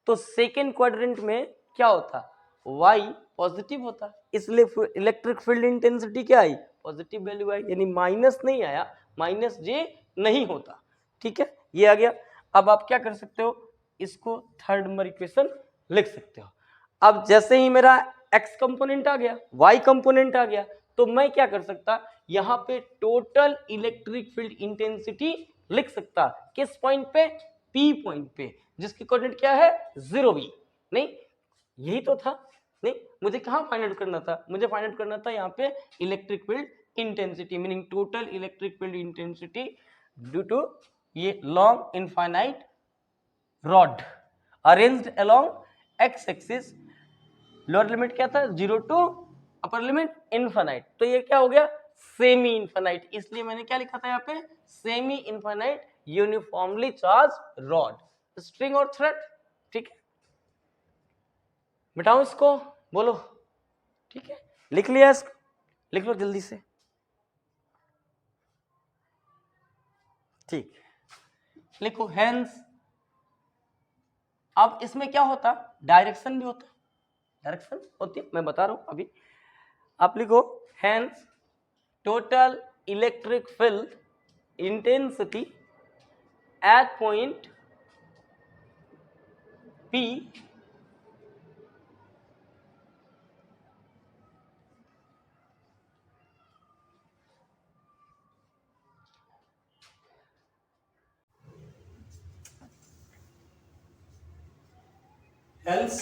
तो सेकेंड क्वाड्रेंट में क्या होता y पॉजिटिव होता, इसलिए इलेक्ट्रिक फील्ड इंटेंसिटी क्या आई पॉजिटिव वैल्यू आई, यानी माइनस नहीं आया, माइनस जे नहीं होता। ठीक है, ये आ गया। अब आप क्या कर सकते हो, इसको थर्ड नंबर इक्वेशन लिख सकते हो। अब जैसे ही मेरा x कंपोनेंट आ गया, y कंपोनेंट आ गया, तो मैं क्या कर सकता, यहाँ पे टोटल इलेक्ट्रिक फील्ड इंटेंसिटी लिख सकता, किस पॉइंट पे P पॉइंट पे, जिसकी कोऑर्डिनेट क्या है 0 नहीं यही तो था, नहीं मुझे कहाँ फाइंड आउट करना था, मुझे फाइंड आउट करना था यहाँ पे electric field intensity, meaning total electric field intensity due to ये long infinite rod arranged along x axis, lower limit क्या था 0 टू अपर लिमिट इनफाइनाइट, तो ये क्या हो गया सेमी इनफाइनाइट, इसलिए मैंने क्या लिखा था यहाँ पे semi infinite uniformly charge rod, string और थ्रेड। ठीक है, मिटाओ इसको, बोलो ठीक है, लिख लिया इसको, लिख लो जल्दी से। ठीक, लिखो हेंस। अब इसमें क्या होता, डायरेक्शन भी होता, डायरेक्शन होती है, मैं बता रहा हूं अभी। आप लिखो hence total electric field intensity at point P hence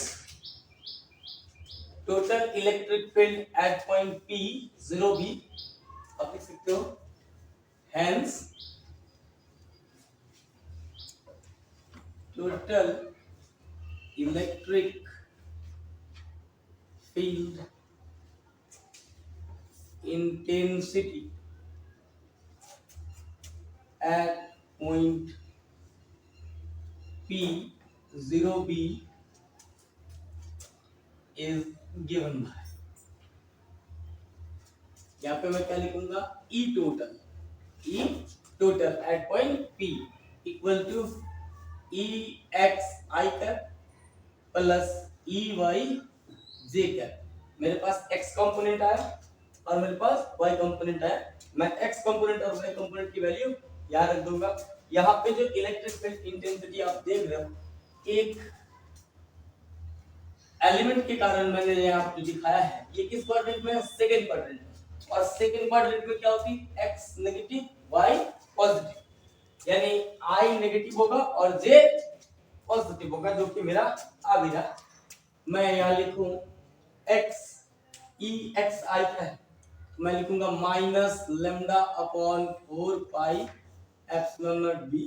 total electric field at point P 0B, आप लिख सकते हो hence total electric field intensity at point P 0B is given by, यहाँ पे मैं क्या लिखूंगा, E total at point P equal to E x I cap plus E y j cap. मेरे पास x कंपोनेंट आया और मेरे पास y कंपोनेंट आया। मैं x कंपोनेंट और y कंपोनेंट की वैल्यू याद रख दूंगा। यहाँ पे जो इलेक्ट्रिक फील्ड इंटेंसिटी आप देख रहे हो, एक एलिमेंट के कारण मैंने यहाँ पे दिखाया है, ये किस क्वाड्रेंट में है, सेकंड क्वाड्रेंट में। और सेकंड क्वाड्रेंट में क्या होती है, x नेगेटिव y पॉजिटिव, यानी I नेगेटिव होगा और j पॉजिटिव होगा, जो कि मेरा आ भी रहा। मैं यहाँ लिखूं x e x I है, मैं लिखूंगा minus lambda upon 4 pi epsilon not b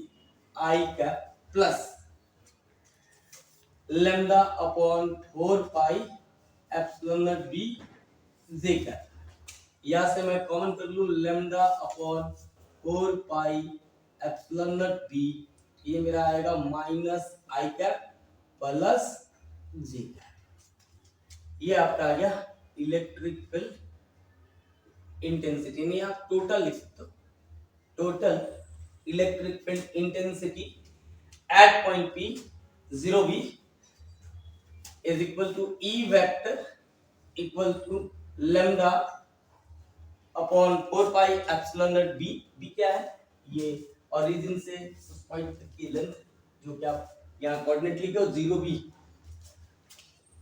I cap plus lambda upon 4 pi epsilon not b j cap. यहाँ से मैं कॉमन कर लूं lambda upon 4 pi epsilon not b, ये मेरा आएगा minus I cap plus j cap. ये आपका आ गया इलेक्ट्रिक फील्ड इंटेंसिटी। नहीं, आप टोटल लिख सकते हो, total electric field intensity at point P 0B is equal to E vector equal to lambda upon 4 pi epsilon naught b। b क्या है, ये ओरिजिन से उस पॉइंट तक की लेंथ, जो कि आप यहाँ कोऑर्डिनेट लिखे हो 0b,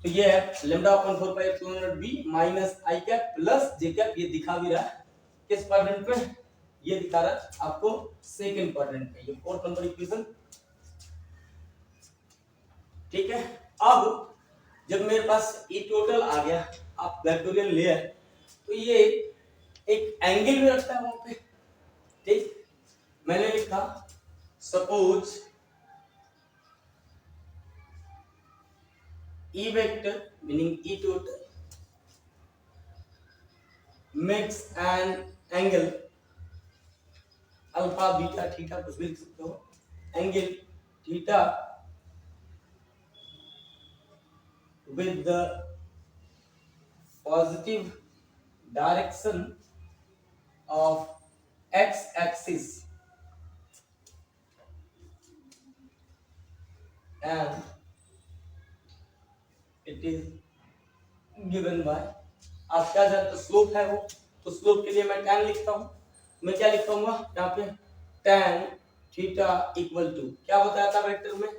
तो ये है lambda upon 4 pi epsilon naught b minus I cap plus j cap. ये दिखा भी रहा है किस क्वाड्रेंट पे, ये दिखा रहा है आपको सेकंड क्वाड्रेंट पे, ये फोर्थ नंबर इक्वेशन। ठीक है, अब जब मेरे पास ई टोटल आ गया, आप वेक्टोरियल ले आए, तो ये एक एंगल भी रखता है वहां पे। ठीक, मैंने लिखा suppose E vector meaning E total makes an angle alpha beta theta, कुछ भी लिख सकते हो, angle theta with the positive direction of x axis and it is given by, आप क्या जानते हो, स्लोप है वो, तो स्लोप के लिए मैं tan लिखता हूं। मैं क्या लिखता हूँ यहाँ पे, tan थीटा इक्वल टू, क्या बताया था वेक्टर में,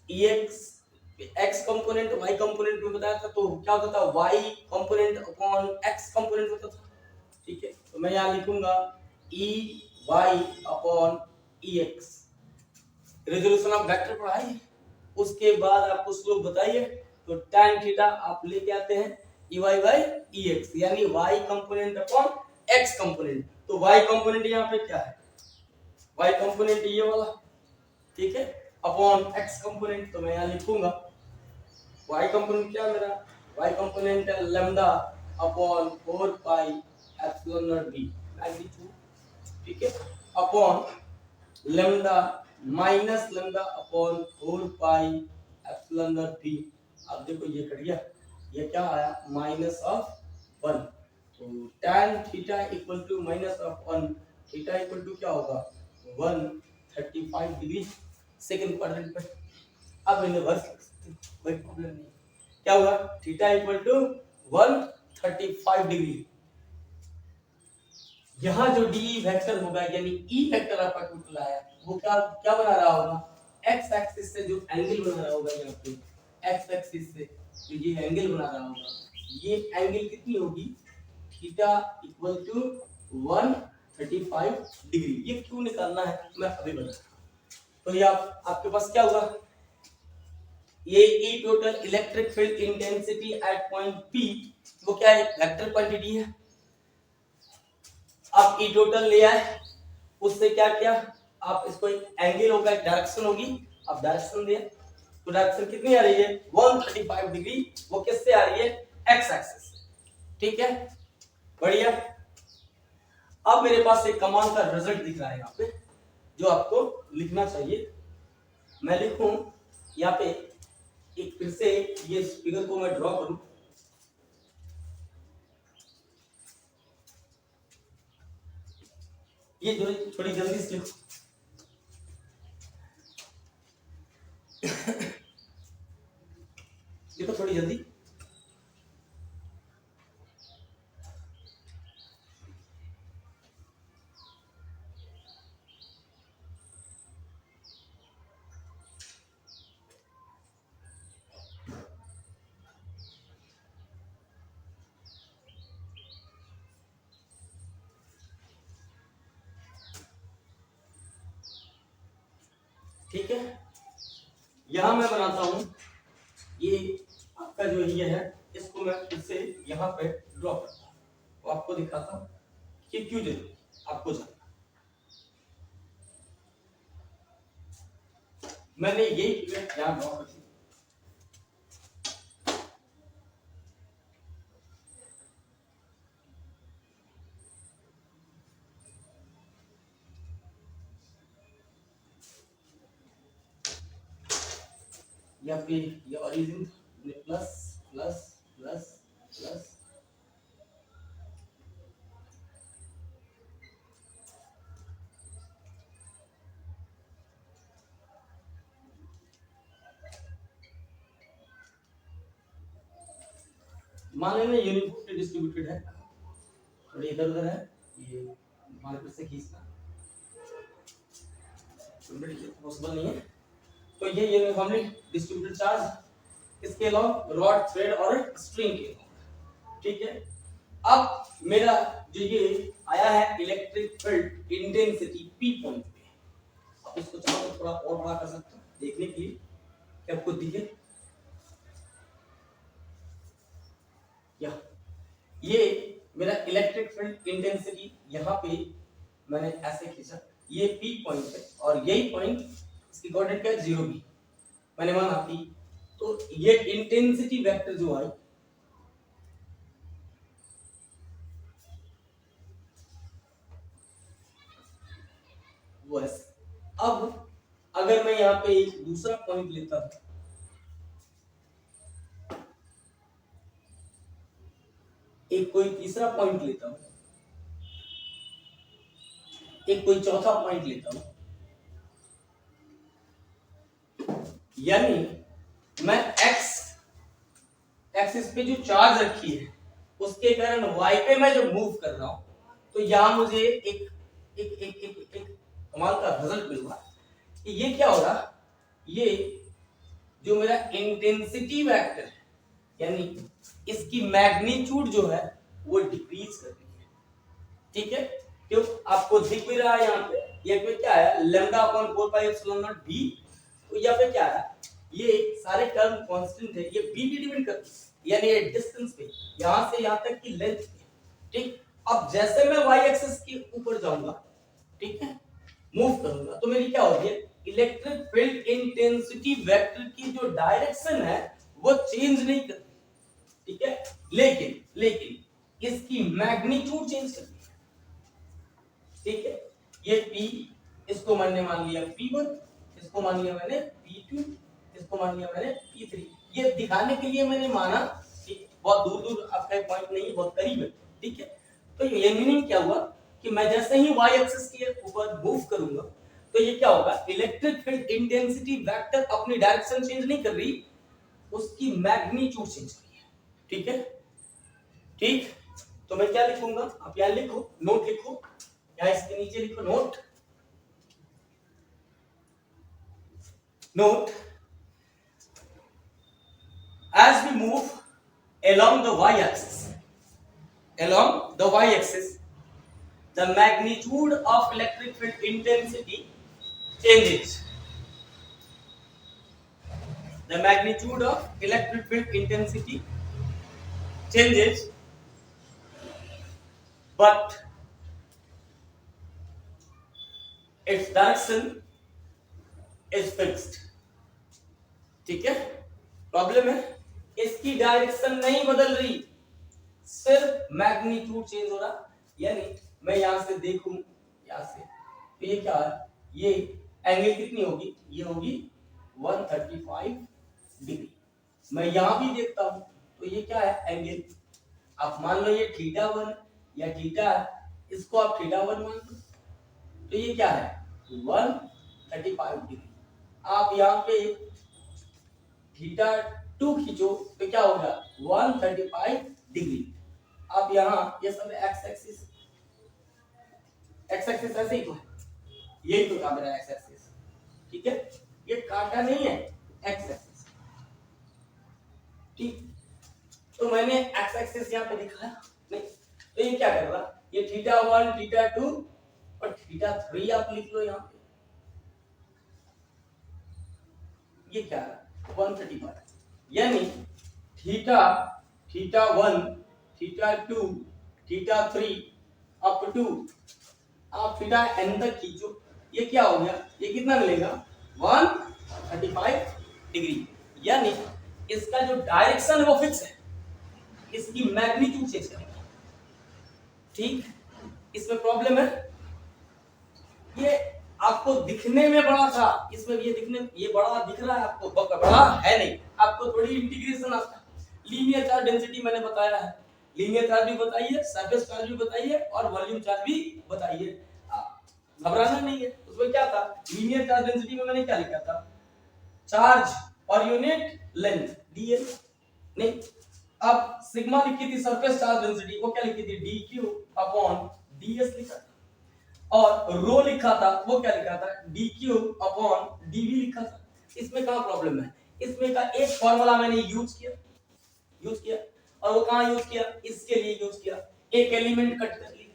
ex x component y component में बताया था, तो क्या होता था, y component upon x component होता था। ठीक है, तो मैं यहाँ लिखूंगा e y upon e x। Resolution of vector पढ़ाई, उसके बाद आपको स्लोप बताइए, तो tan थीटा आप लेके आते हैं e y by e x, यानी y component upon x component. तो y कंपोनेंट यहाँ पे क्या है, y कंपोनेंट ये वाला, ठीक है, अपॉन x कंपोनेंट, तो मैं यहाँ लिखूंगा y कंपोनेंट क्या है मेरा, y कंपोनेंट है lambda upon 4 pi epsilon not b magnitude, ठीक है, upon lambda minus lambda upon 4 pi epsilon not b। अब देखो ये कट गया, ये क्या आया, माइनस ऑफ 1, तो tan theta equal to minus of 1, theta equal to क्या होगा 135 डिग्री सेकंड क्वाड्रेंट पे। अब इन्हें वर्स कर सकते हैं, कोई प्रॉब्लम नहीं। क्या होगा, थीटा इक्वल टू 135 डिग्री। यहाँ जो डी वेक्टर होगा, यानी ई वेक्टर आपका टोटल आया, वो क्या क्या बना रहा होगा, एक्स एक्सिस से जो एंगल बना रहा होगा, यहाँ पे एक्स एक्सिस से जो ये एंगल बना रहा होगा, ये एंगल कितनी होगी, थीटा इक्वल टू 135 डिग्री। ये क्यों निकालना है मैं अभी बता रहा हूं। तो ये आपके पास क्या होगा, ये E total electric field intensity at point P, वो क्या है, वेक्टर क्वांटिटी है। आप ई टोटल ले आए, उससे क्या किया, आप इसको एंगल होगा, डायरेक्शन होगी, आप डायरेक्शन दिया, तो डायरेक्शन कितनी आ रही है 135 डिग्री, वो किससे आ रही है, एक्स एक्सिस से। ठीक है, बढ़िया। अब मेरे पास एक कमाल का रिजल्ट दिख रहा है यहाँ पे, जो आपको लिखना चाहिए। मैं लिखूं यहाँ पे, एक फिर से ये फिगर को मैं ड्रॉ करूं। ये जो थोड़ी जल्दी से लिखो। लिखो थोड़ी जल्दी। ठीक है, यहां मैं बनाता हूं, ये आपका जो ये है, इसको मैं फिर से यहाँ पे ड्रॉ करता हूँ, तो आपको दिखाता हूँ कि क्यों जरूरी आपको जानना। मैंने यही फिगर यहाँ ड्रॉ कर दी। यहाँ पे ये origin plus plus plus plus, मान लेना यूनिफॉर्मली डिस्ट्रीब्यूटेड है, थोड़ी इधर उधर है, ये मार्कर से खींचना पॉसिबल नहीं है। तो ये यूनिफॉर्मली डिस्ट्रीब्यूटेड चार्ज, इसके अलावा रॉड, थ्रेड और स्ट्रिंग के, ठीक है। अब मेरा जो ये आया है electric field intensity P point पे, अब इसको चाहो तो थोड़ा और बड़ा कर सकते हैं देखने के लिए कि आपको दिखे। या ये मेरा इलेक्ट्रिक फील्ड इंटेंसिटी यहाँ पे मैंने ऐसे खींचा, ये पी पॉइंट है और यही पॉइंट, इसकी कोऑर्डिनेट क्या है 0 भी, मैंने माना पी। तो ये इंटेंसिटी वेक्टर जो आई, वो है। अब अगर मैं यहाँ पे एक दूसरा पॉइंट लेता हूं, एक कोई तीसरा पॉइंट लेता हूं, एक कोई चौथा पॉइंट लेता हूं, यानी मैं एक्स एक्सिस पे जो चार्ज रखी है उसके कारण वाई पे मैं जब मूव कर रहा हूं, तो यहां मुझे एक एक एक एक, एक कमाल का रिजल्ट मिल रहा कि ये क्या हो रहा, ये जो मेरा इंटेंसिटी वेक्टर है, यानी इसकी मैग्नीट्यूड जो है वो डिक्रीज कर रही है, ठीक है। क्यों, आपको दिख भी रहा है यहाँ पे, ये पे क्या है lambda upon 4 pi epsilon naught B, तो यहाँ पे क्या है, ये सारे टर्म कांस्टेंट है, ये बी भी डिपेंड करती है, यानी ये डिस्टेंस पे, यहां से यहां तक की लेंथ पे, ठीक। अब जैसे मैं y एक्सिस के ऊपर जाऊंगा, ठीक है, मूव करूंगा, तो मेरी क्या होगी, इलेक्ट्रिक फील्ड इंटेंसिटी वेक्टर की जो डायरेक्शन है वो चेंज नहीं करती, ठीक है, लेकिन इसकी मैग्नीट्यूड चेंज करती है, ठीक है। ये P, इसको मैंने मान लिया P1, इसको मान लिया मैंने P2, इसको मान लिया मैंने P3। ये दिखाने के लिए मैंने माना कि बहुत दूर दूर आपका पॉइंट नहीं, बहुत करीब है, ठीक है। तो ये मीनिंग क्या हुआ कि मैं जैसे ही y एक्सिस के ऊपर मूव करूंगा, तो ये क्या होगा, इलेक्ट्रिक फील्ड इंटेंसिटी वेक्टर अपनी डायरेक्शन चेंज नहीं कर रही, उसकी मैग्नीट्यूड चेंज कर रही है, ठीक है। ठीक, तो मैं क्या लिखूंगा, आप यहां लिखो, नोट लिखो, या इसके नीचे लिखो note, note, as we move along the y-axis, the magnitude of electric field intensity changes. The magnitude of electric field intensity changes, but its direction is fixed. ठीक है, प्रॉब्लम है इसकी डायरेक्शन नहीं बदल रही, सिर्फ मैग्नीट्यूड चेंज हो रहा, यानी मैं यहाँ से देखूं, यहाँ से तो ये क्या है, ये एंगल कितनी होगी, ये होगी 135 डिग्री। मैं यहाँ भी देखता हूं तो ये क्या है एंगल, आप मान लो ये थीटा 1 या थीटा है, इसको आप थीटा 1 मान लो, तो ये क्या है 135 डिग्री। आप यहाँ पे थीटा 2 खींचो तो क्या होगा 135 डिग्री। आप यहाँ ये सब एक्स एक्सिस ऐसे ही तो है, यही तो था मेरा एक्स एक्सिस, ठीक है, ये काटा नहीं है एक्स एक्सिस, ठीक। तो मैंने एक्स एक्सिस यहाँ पे दिखाया नहीं, तो ये क्या कर रहा, ये थीटा 1 थीटा 2 और थीटा 3 आप लिख लो यहाँ पे, ये क्या है 135, यानी theta 1 theta 2 theta 3 up to आप थीटा n तक खींचो, ये क्या हो गया, ये कितना मिलेगा 135 डिग्री। यानी इसका जो डायरेक्शन वो फिक्स है, इसकी मैग्नीट्यूड चेंज करेंगे, ठीक। इसमें प्रॉब्लम है, ये आपको दिखने में बड़ा था, इसमें ये दिखने ये बड़ा दिख रहा है आपको, बड़ा है नहीं, आपको थोड़ी इंटीग्रेशन आता है। लीनियर चार्ज डेंसिटी मैंने बताया है, लीनियर चार्ज भी बताइए, सरफेस चार्ज भी बताइए और वॉल्यूम चार्ज भी बताइए, घबराना नहीं है। उसमें क्या था, लीनियर चार्ज डेंसिटी में मैंने क्या लिखा था, चार्ज और यूनिट लेंथ dl, नहीं। अब सिग्मा लिखी थी सरफेस चार्ज डेंसिटी, वो क्या लिखी थी dq अपॉन ds लिखा था, और रो लिखा था, वो क्या लिखा था dq अपॉन dv लिखा था। इसमें कहां प्रॉब्लम है, इसमें का एक फॉर्मूला मैंने यूज किया और वो कहां यूज किया, इसके लिए यूज किया, एक एलिमेंट कट कर लिया,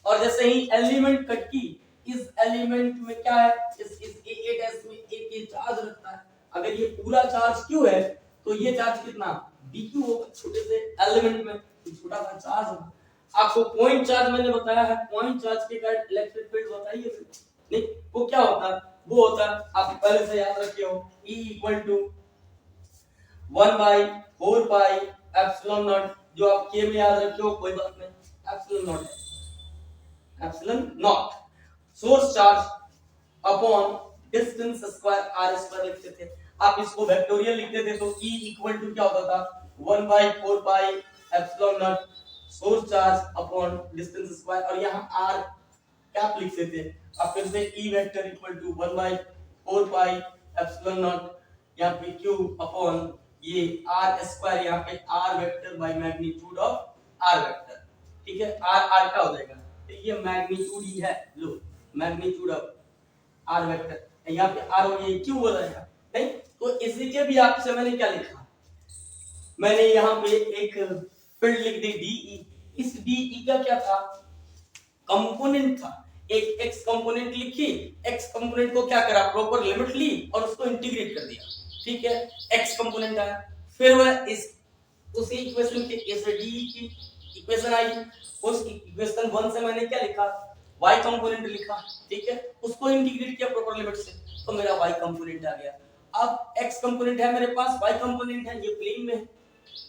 और जैसे ही एलिमेंट कट की, इस एलिमेंट में क्या है, इस A डैश में एक ये चार्ज रखता है, अगर ये पूरा चार्ज q है तो ये चार्ज कितना dq होगा, छोटे से एलिमेंट में छोटा सा चार्ज होगा। आपको पॉइंट चार्ज मैंने बताया है, पॉइंट चार्ज के कारण इलेक्ट्रिक फील्ड बताइए, नहीं वो क्या होता है, वो होता है आप पहले से याद रखे हो, E equal to 1/4 pi epsilon naught, जो आप के में याद रखे हो कोई बात नहीं, epsilon not source charge upon distance square r square लिखते थे। आप इसको वेक्टोरियल लिखते थे तो E इक्वल टू क्या होता था 1/4 pi epsilon not source charge upon distance square, और यहाँ r कैप लिखते थे। अब फिर से E vector equal to 1/4 pi epsilon naught, यहाँ पे q अपॉन ये r स्क्वायर, यहाँ पे r vector by magnitude of r vector, ठीक है। r क्या हो जाएगा, तो ये मैग्नीट्यूड ही है, लो मैग्नीट्यूड ऑफ r वेक्टर, यहाँ पे r और ये q हो जाएगा, नहीं। तो इसी के भी आपसे मैंने क्या लिखा, मैंने यहाँ पे एक फील्ड लिख दी de, इस de का क्या था, कंपोनेंट था, एक x कंपोनेंट लिखी, x कंपोनेंट को क्या करा, प्रॉपर लिमिट ली और उसको इंटीग्रेट कर दिया, ठीक है, x कंपोनेंट आया, फिर वह इस उसी इक्वेशन के a से d की इक्वेशन आई, उस इक्वेशन 1 से मैंने क्या लिखा, y कंपोनेंट लिखा, ठीक है, उसको इंटीग्रेट किया प्रॉपर लिमिट से, तो मेरा y कंपोनेंट आ गया। अब x कंपोनेंट है मेरे पास, y कंपोनेंट है, ये प्लेन में है,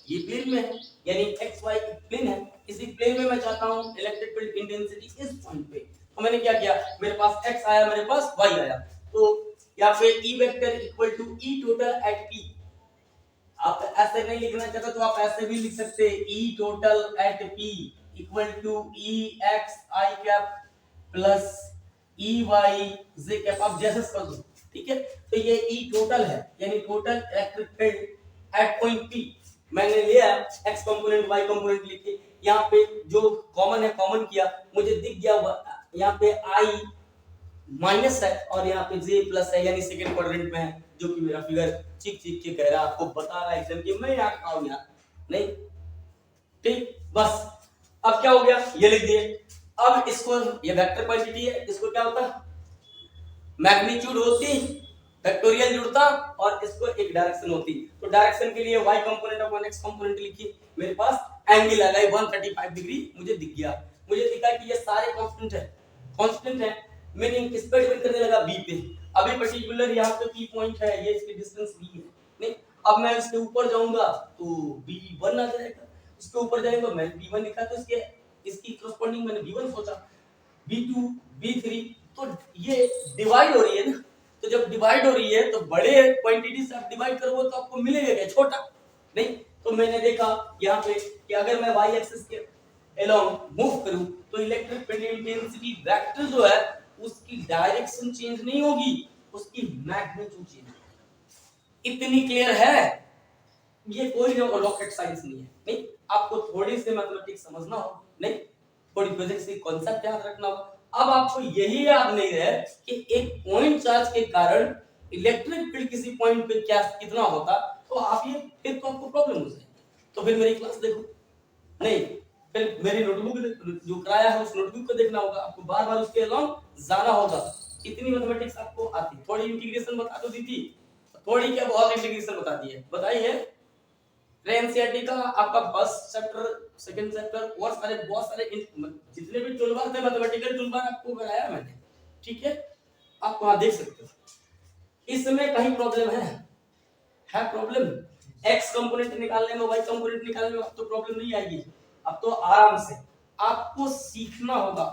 ये प्लेन में है, यानी एक्स वाई प्लेन है, इसी प्लेन में मैं चाहता हूं इलेक्ट्रिक फील्ड इंटेंसिटी इस पॉइंट पे, तो मैंने क्या किया, मेरे पास x आया, मेरे पास y आया, तो यहाँ पे E vector equal to E total at P, आप ऐसे नहीं लिखना चाहते तो आप ऐसे भी लिख सकते हैं, E total at P equal to E x I cap plus E y z cap, आप जैसे कर दो, ठीक है। तो ये E टोटल है, यानी total electric field at point P, मैंने लिया x कंपोनेंट y कंपोनेंट लिखे, यहाँ पे जो कॉमन है कॉमन किया, मुझे दिख गया यहाँ पे i माइनस है और यहाँ पे j प्लस है, यानी सेकंड क्वाड्रेंट में है, जो कि मेरा फिगर चिक चिक के कह रहा है, आपको बता रहा है एकदम कि मैं यहाँ का हूं यार, नहीं, ठीक। बस अब क्या हो गया, ये लिख दिए। अब इसको, ये वेक्टर क्वांटिटी है, इसको क्या होता मैग्नीट्यूड होती, वेक्टोरियल जुड़ता और इसको एक डायरेक्शन होती, तो डायरेक्शन के लिए y component upon x component लिखिए, मेरे पास एंगल आ गया 135 डिग्री, मुझे दिख गया, मुझे दिखा कि ये सारे कांस्टेंट है, मीनिंग किस पे डिपेंड करने लगा, b पे। अभी पर्टिकुलर यहाँ पे p पॉइंट है, ये इसकी डिस्टेंस b है, नहीं। अब मैं इसके ऊपर जाऊंगा तो b1 आ जाएगा, इसके ऊपर जाएंगे मैं b1 लिखा, तो इसके इसकी करस्पॉन्डिंग मैंने b1 सोचा, V2 V3, तो ये डिवाइड हो रही है ना, तो जब डिवाइड हो रही है तो बड़े क्वांटिटी से आप डिवाइड करोगे तो आपको मिलेगा क्या, छोटा नहीं। तो मैंने देखा यहाँ पे कि अगर मैं y एक्सिस के अलोंग मूव करूं तो इलेक्ट्रिक फील्ड इंटेंसिटी वेक्टर जो है उसकी डायरेक्शन चेंज नहीं होगी, उसकी मैग्नीट्यूड चेंज होगी। इतनी क्लियर है, ये कोई रॉकेट साइंस नहीं है, नहीं आपको थोड़ी सी मैथमेटिक्स समझना हो, नहीं थोड़ी फिजिक्स की कॉन्सेप्ट याद रखना हो। अब आपको यही याद नहीं है कि एक पॉइंट चार्ज के कारण इलेक्ट्रिक फील्ड किसी पॉइंट पे क्या कितना होता, तो आप ये फिर तो आपको प्रॉब्लम हो जाएगी। तो फिर मेरी क्लास देखो, नहीं फिर मेरी नोटबुक जो कराया है उस नोटबुक को देखना होगा, आपको बार बार उसके अलाउंग जाना होगा। इतनी मैथमेटिक्स आपको आती, थोड़ी इंटीग्रेशन बता तो दी थी, थोड़ी क्या बहुत इंटीग्रेशन बता दी है, बताइए। एनसीईआरटी का आपका फर्स्ट चैप्टर, सेकंड चैप्टर और बहुत सारे जितने भी टूलबार थे मैथमेटिकल टूलबार आपको कराया मैंने, ठीक है, आप वहां देख सकते हो। इसमें कहीं प्रॉब्लम है प्रॉब्लम, एक्स कंपोनेंट निकालने में, वाई कंपोनेंट निकालने में अब तो प्रॉब्लम नहीं आएगी, अब तो आराम से आपको सीखना होगा।